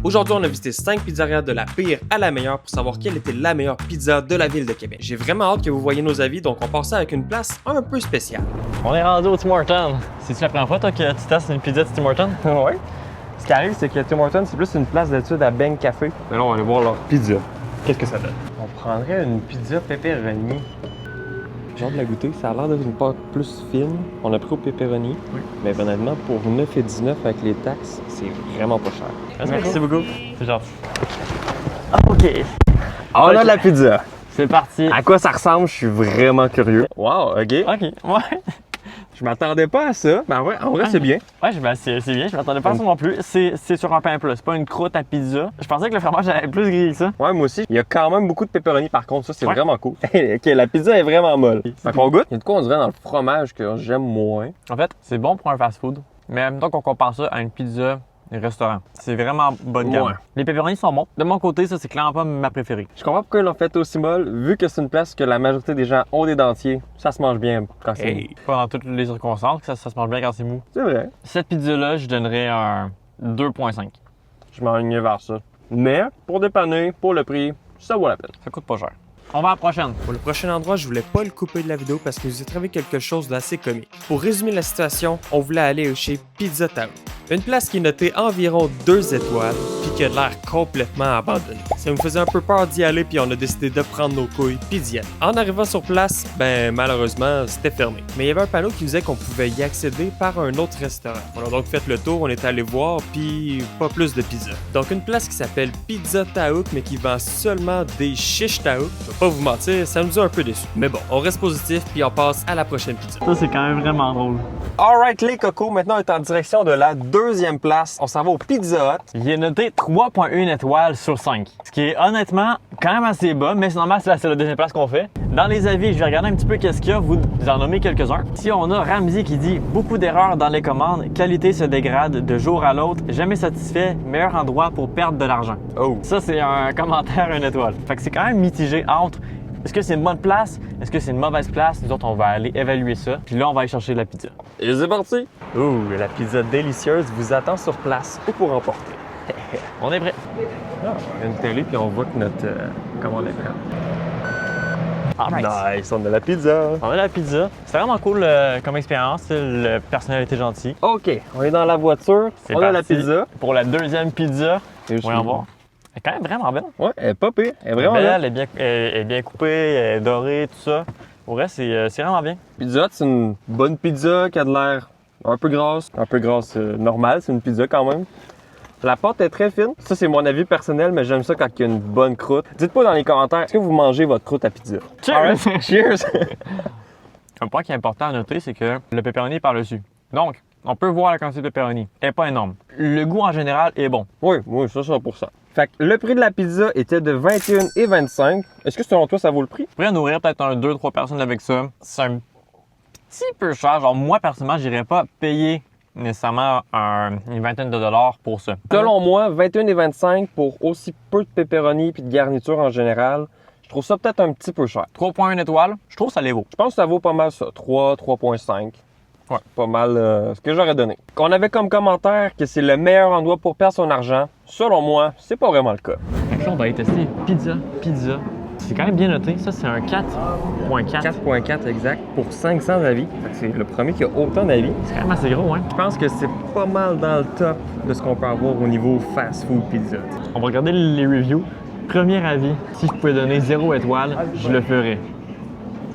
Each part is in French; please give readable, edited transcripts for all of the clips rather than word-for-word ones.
Aujourd'hui, on a visité 5 pizzerias de la pire à la meilleure pour savoir quelle était la meilleure pizza de la ville de Québec. J'ai vraiment hâte que vous voyez nos avis, donc on part ça avec une place un peu spéciale. On est rendu au Tim Hortons. C'est-tu la première fois toi, que tu testes une pizza de Tim Hortons? Ouais. Ce qui arrive, c'est que Tim Hortons, c'est plus une place d'étude à Bang Café. Mais là, on va aller voir leur pizza. Qu'est-ce que ça donne? On prendrait une pizza pepperoni. J'ai hâte de la goûter. Ça a l'air d'être une pâte plus fine. On a pris au pepperoni. Oui. Mais honnêtement, pour 9,19 avec les taxes, c'est vraiment pas cher. Merci beaucoup. C'est gentil. OK. On a de la pizza. C'est parti. À quoi ça ressemble? Je suis vraiment curieux. Wow, OK. OK. Ouais. Je m'attendais pas à ça. Mais en vrai c'est bien. Ouais, ben, c'est bien. Je m'attendais pas à ça non plus. C'est sur un pain plat. C'est pas une croûte à pizza. Je pensais que le fromage allait être plus gris que ça. Ouais, moi aussi. Il y a quand même beaucoup de pepperoni par contre. Ça, c'est Ouais. vraiment cool. OK, la pizza est vraiment molle. Fait qu'on goûte. Il y a de quoi on dirait dans le fromage que j'aime moins. En fait, c'est bon pour un fast-food. Mais en même temps qu'on compare ça à une pizza restaurant. C'est vraiment bonne gamme. Ouais. Les pepperonis sont bons. De mon côté, ça, c'est clairement pas ma préférée. Je comprends pourquoi ils l'ont fait aussi molle, vu que c'est une place que la majorité des gens ont des dentiers. Ça se mange bien quand c'est mou. Pas dans toutes les circonstances que ça se mange bien quand c'est mou. C'est vrai. Cette pizza-là, je donnerais un 2.5. Je m'enlignais vers ça. Mais, pour dépanner, pour le prix, ça vaut la peine. Ça coûte pas cher. On va à la prochaine. Pour le prochain endroit, je voulais pas le couper de la vidéo parce que vous avez trouvé quelque chose d'assez comique. Pour résumer la situation, on voulait aller chez Pizza Town. Une place qui est notée environ 2 étoiles puis qui a l'air complètement abandonnée. Ça me faisait un peu peur d'y aller puis on a décidé de prendre nos couilles puis d'y aller. En arrivant sur place, malheureusement, c'était fermé. Mais il y avait un panneau qui disait qu'on pouvait y accéder par un autre restaurant. On a donc fait le tour, on est allé voir puis pas plus de pizza. Donc une place qui s'appelle Pizza Taouk mais qui vend seulement des chiches taouk. Je vais pas vous mentir, ça nous a un peu déçus. Mais bon, on reste positif puis on passe à la prochaine pizza. Ça, c'est quand même vraiment drôle. Alright, les cocos, maintenant on est en direction de la deuxième place. On s'en va au Pizza Hut. Il est noté 3.1 étoiles sur 5. Ce qui est honnêtement quand même assez bas, mais c'est normal, c'est la deuxième place qu'on fait. Dans les avis, je vais regarder un petit peu qu'est-ce qu'il y a, vous en nommez quelques-uns. Ici, on a Ramsey qui dit « Beaucoup d'erreurs dans les commandes, qualité se dégrade de jour à l'autre, jamais satisfait, meilleur endroit pour perdre de l'argent. » Oh. Ça, c'est un commentaire 1 étoile. Fait que c'est quand même mitigé entre est-ce que c'est une bonne place, est-ce que c'est une mauvaise place. Nous autres, on va aller évaluer ça, puis là, on va aller chercher de la pizza. Et c'est parti! Ouh, la pizza délicieuse vous attend sur place ou pour emporter. On est prêt. Ah, on a une télé puis on voit que notre commande est prête. Alright. Nice, on a la pizza. On a la pizza. C'était vraiment cool comme expérience. Le personnel était gentil. OK, on est dans la voiture, C'est on a la parti pizza. pour la deuxième pizza. Et je Voyons suis- voir. Elle est quand même vraiment belle. Ouais, elle est pas pire. Elle est vraiment belle, belle. elle est bien coupée, elle est dorée, tout ça. Pour vrai, c'est vraiment bien. Pizza Hut, c'est une bonne pizza qui a de l'air un peu grasse. Un peu grasse normale, c'est une pizza quand même. La pâte est très fine. Ça, c'est mon avis personnel, mais j'aime ça quand il y a une bonne croûte. Dites-moi dans les commentaires, est-ce que vous mangez votre croûte à pizza? Cheers! Alright, cheers! Un point qui est important à noter, c'est que le pepperoni est par-dessus. Donc, on peut voir la quantité de pepperoni. Elle n'est pas énorme. Le goût en général est bon. Oui, ça, c'est pour ça. Fait que le prix de la pizza était de 21,25. Est-ce que selon toi, ça vaut le prix? On pourrait nourrir peut-être 2-3 personnes avec ça. C'est un petit peu cher. Genre, moi, personnellement, je n'irais pas payer nécessairement une vingtaine de dollars pour ça. Selon moi, 21,25 pour aussi peu de pepperoni puis de garniture en général, je trouve ça peut-être un petit peu cher. 3.1 étoiles, je trouve que ça les vaut. Je pense que ça vaut pas mal ça, 3, 3,5. Ouais. C'est pas mal ce que j'aurais donné. On avait comme commentaire que c'est le meilleur endroit pour perdre son argent. Selon moi, c'est pas vraiment le cas. Donc là, on va aller tester pizza. C'est quand même bien noté. Ça, c'est un 4.4. 4,4 exact pour 500 avis. Fait que c'est le premier qui a autant d'avis. C'est quand même assez gros, hein? Je pense que c'est pas mal dans le top de ce qu'on peut avoir au niveau fast-food pizza. On va regarder les reviews. Premier avis, si je pouvais donner 0 étoile, je le ferais.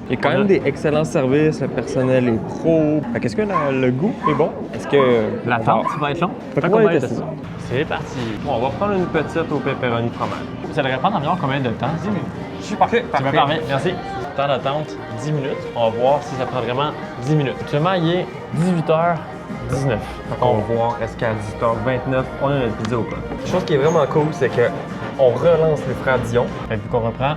Il y a quand même des excellents services, le personnel est pro. Fait qu'est-ce que le goût est bon? Est-ce que L'attente va être long? Fait qu'on qu'on va va aller tester tester ça. C'est parti. Bon, on va prendre une petite au pepperoni fromage. Ça devrait prendre environ combien de temps? 10 minutes. Je suis parfait. C'est parfait, merci. Temps d'attente, 10 minutes. On va voir si ça prend vraiment 10 minutes. Actuellement, il est 18h19. Fait qu'on va voir est-ce qu'à 18h29, on a notre pizza ou pas. Une chose qui est vraiment cool, c'est que on relance les frères Dion. Et puis qu'on reprend,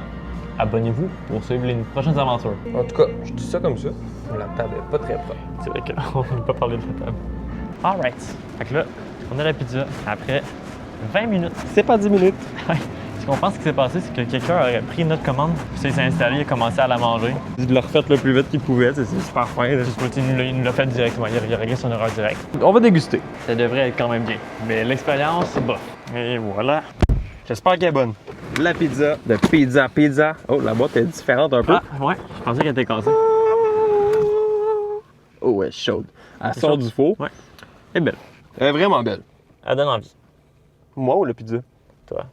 abonnez-vous pour suivre les prochaines aventures. En tout cas, je dis ça comme ça. La table est pas très propre. C'est vrai qu'on n'a pas parlé de la table. Alright. Fait que là, on a la pizza après 20 minutes. C'est pas 10 minutes. Ce qu'on pense qui s'est passé, c'est que quelqu'un aurait pris notre commande, puis il s'est installé, il a commencé à la manger. Il l'a refait le plus vite qu'il pouvait, c'est super fin. Il nous l'a fait directement, il a réglé son erreur direct. On va déguster. Ça devrait être quand même bien. Mais l'expérience, c'est bof. Et voilà. J'espère qu'elle est bonne. La pizza de Pizza Pizza. Oh, la boîte est différente un peu. Ah, ouais, je pensais qu'elle était cassée. Oh, ouais, chaude. Elle sort du four. Ouais. Elle est belle. Elle est vraiment belle. Elle donne envie. Moi ou la pizza? Toi.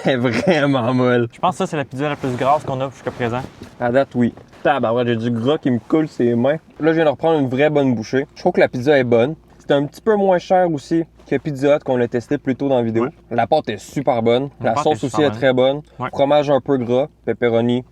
Elle est vraiment molle. Je pense que ça, c'est la pizza la plus grasse qu'on a jusqu'à présent. À date, oui. Tabarouette, j'ai du gras qui me coule ses mains. Là, je viens de reprendre une vraie bonne bouchée. Je trouve que la pizza est bonne. C'est un petit peu moins cher aussi que Pizza Hut qu'on a testé plus tôt dans la vidéo. Ouais. La pâte est super bonne. La pâte sauce est aussi super est très bonne. Ouais. Fromage un peu gras, pepperoni.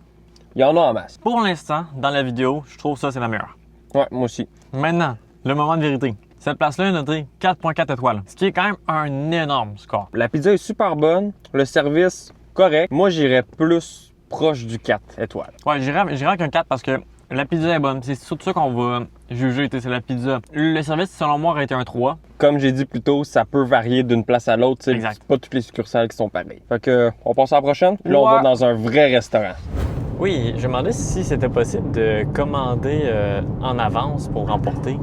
Il y en a en masse. Pour l'instant, dans la vidéo, je trouve ça, c'est la meilleure. Ouais, moi aussi. Maintenant, le moment de vérité. Cette place-là est notée 4.4 étoiles, ce qui est quand même un énorme score. La pizza est super bonne. Le service, correct. Moi, j'irais plus proche du 4 étoiles. Ouais, j'irais avec un 4 parce que la pizza est bonne. C'est surtout ça qu'on va juger, c'est la pizza. Le service, selon moi, aurait été un 3. Comme j'ai dit plus tôt, ça peut varier d'une place à l'autre. Exact. C'est pas toutes les succursales qui sont pareilles. Fait que, on passe à la prochaine. Puis là, on Ouais. va dans un vrai restaurant. Oui, je me demandais si c'était possible de commander en avance pour remporter.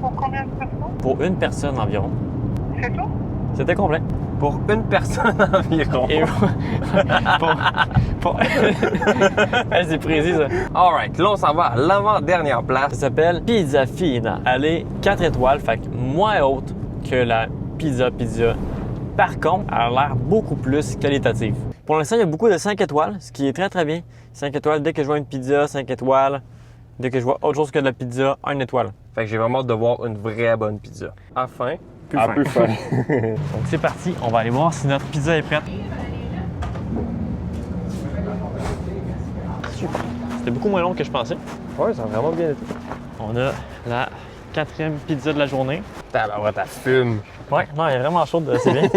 Pour combien de personnes? Pour une personne environ. C'est tout? C'était complet. Pour une personne environ. Et c'est précis ça. Alright, là, on s'en va à l'avant-dernière Ça place. s'appelle Pizza Fina. Elle est 4 étoiles, fait que moins haute que la Pizza. Par contre, elle a l'air beaucoup plus qualitative. Pour l'instant, il y a beaucoup de 5 étoiles, ce qui est très très bien. 5 étoiles, dès que je vois une pizza, 5 étoiles. Dès que je vois autre chose que de la pizza, 1 étoile. Fait que j'ai vraiment hâte de voir une vraie bonne pizza. À faim. Plus À fin. peu faim. Donc c'est parti, on va aller voir si notre pizza est prête. Super. C'était beaucoup moins long que je pensais. Ouais, ça a vraiment bien été. On a la 4e pizza de la journée. Tabarouette, ta fume. Ouais, non, elle est vraiment chaude, c'est bien.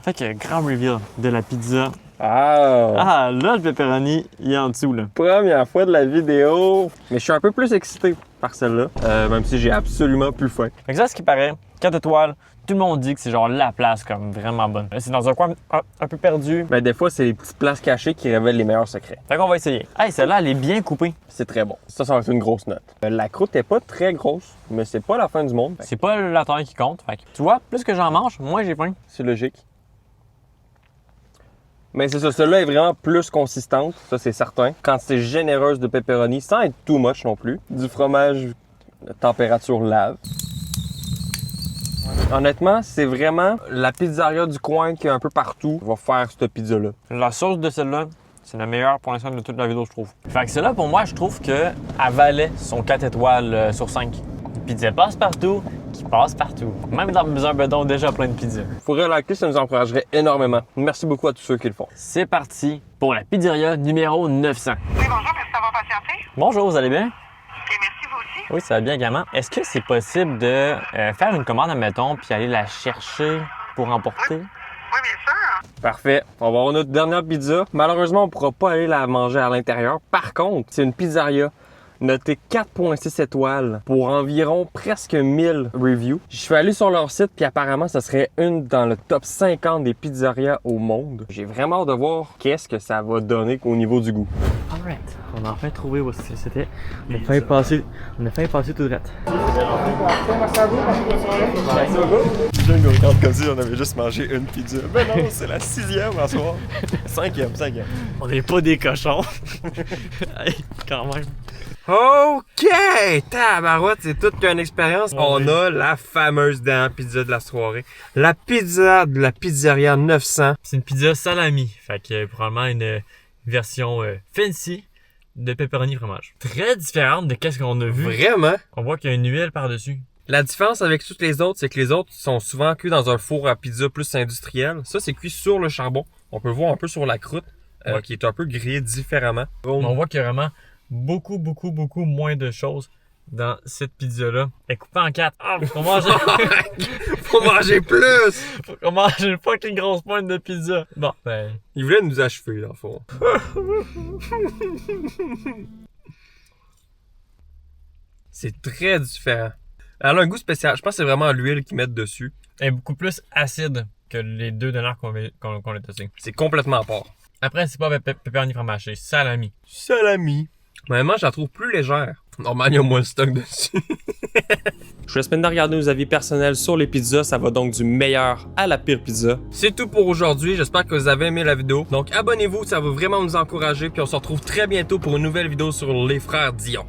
Fait que grand reveal de la pizza. Ah! Ah, là, le pepperoni, il est en dessous, là. Première fois de la vidéo. Mais je suis un peu plus excité par celle-là. Même si j'ai absolument plus faim. Fait que ça, ce qui paraît, 4 étoiles, tout le monde dit que c'est genre la place comme vraiment bonne. C'est dans un coin un peu perdu. Ben, des fois, c'est les petites places cachées qui révèlent les meilleurs secrets. Fait qu'on va essayer. Hey, celle-là, elle est bien coupée. C'est très bon. Ça va être une grosse note. La croûte est pas très grosse, mais c'est pas la fin du monde. Fait que C'est pas la taille qui compte. Fait que, tu vois, plus que j'en mange, moins j'ai faim. c'est logique. Mais c'est ça, celle-là est vraiment plus consistante, ça c'est certain. Quantité généreuse de pepperoni, sans être too much non plus. Du fromage de température lave. Honnêtement, c'est vraiment la pizzeria du coin qui est un peu partout va faire cette pizza-là. La sauce de celle-là, c'est la meilleure pour l'instant de toute la vidéo, je trouve. Fait que celle-là, pour moi, je trouve qu'elle valait son 4 étoiles sur 5. Une pizza passe-partout qui passe partout. Même dans un bedon déjà plein de pizza. Faudrait liker, ça nous encouragerait énormément. Merci beaucoup à tous ceux qui le font. C'est parti pour la pizzeria numéro 900. Oui, bonjour, est-ce que ça va patienter? Bonjour, vous allez bien? Et merci, vous aussi. Oui, ça va bien également. Est-ce que c'est possible de faire une commande, admettons, puis aller la chercher pour emporter? Oui, bien sûr. Parfait. On va avoir notre dernière pizza. Malheureusement, on ne pourra pas aller la manger à l'intérieur. Par contre, c'est une pizzeria notée 4.6 étoiles pour environ presque 1000 reviews. Je suis allé sur leur site, puis apparemment, ça serait une dans le top 50 des pizzerias au monde. J'ai vraiment hâte de voir qu'est-ce que ça va donner au niveau du goût. Alright, on a enfin trouvé où c'était. On a failli passer tout droit. Je me regarde comme si on avait juste mangé une pizza. Ben non, c'est la 6e en soir. 5e. On n'est pas des cochons. Hey, quand même. OK! Tabarouette, c'est toute une expérience. On a la fameuse dernière pizza de la soirée. La pizza de la pizzeria 900. C'est une pizza salami. Fait que probablement une version fancy de pepperoni fromage. Très différente de qu'est-ce qu'on a vu. Vraiment? On voit qu'il y a une huile par-dessus. La différence avec toutes les autres, c'est que les autres sont souvent cuits dans un four à pizza plus industriel. Ça, c'est cuit sur le charbon. On peut voir un peu sur la croûte, Ouais. qui est un peu grillée différemment. On voit qu'il y a vraiment beaucoup moins de choses dans cette pizza-là. Elle est coupée en 4. Ah, faut manger. Faut manger plus! Faut manger une fucking grosse pointe de pizza. Bon, ben. Ils voulaient nous achever, dans le fond. C'est très différent. Elle a un goût spécial. Je pense que c'est vraiment l'huile qu'ils mettent dessus. Elle est beaucoup plus acide que les deux dernières qu'on a testé. C'est complètement à part. Après, c'est pas pepperoni fromage, c'est salami. Salami. Mais moi, je la trouve plus légère. Normal, il y a moins de stock dessus. Je vous laisse maintenant regarder nos avis personnels sur les pizzas. Ça va donc du meilleur à la pire pizza. C'est tout pour aujourd'hui. J'espère que vous avez aimé la vidéo. Donc abonnez-vous, ça va vraiment nous encourager. Puis on se retrouve très bientôt pour une nouvelle vidéo sur les frères Dion.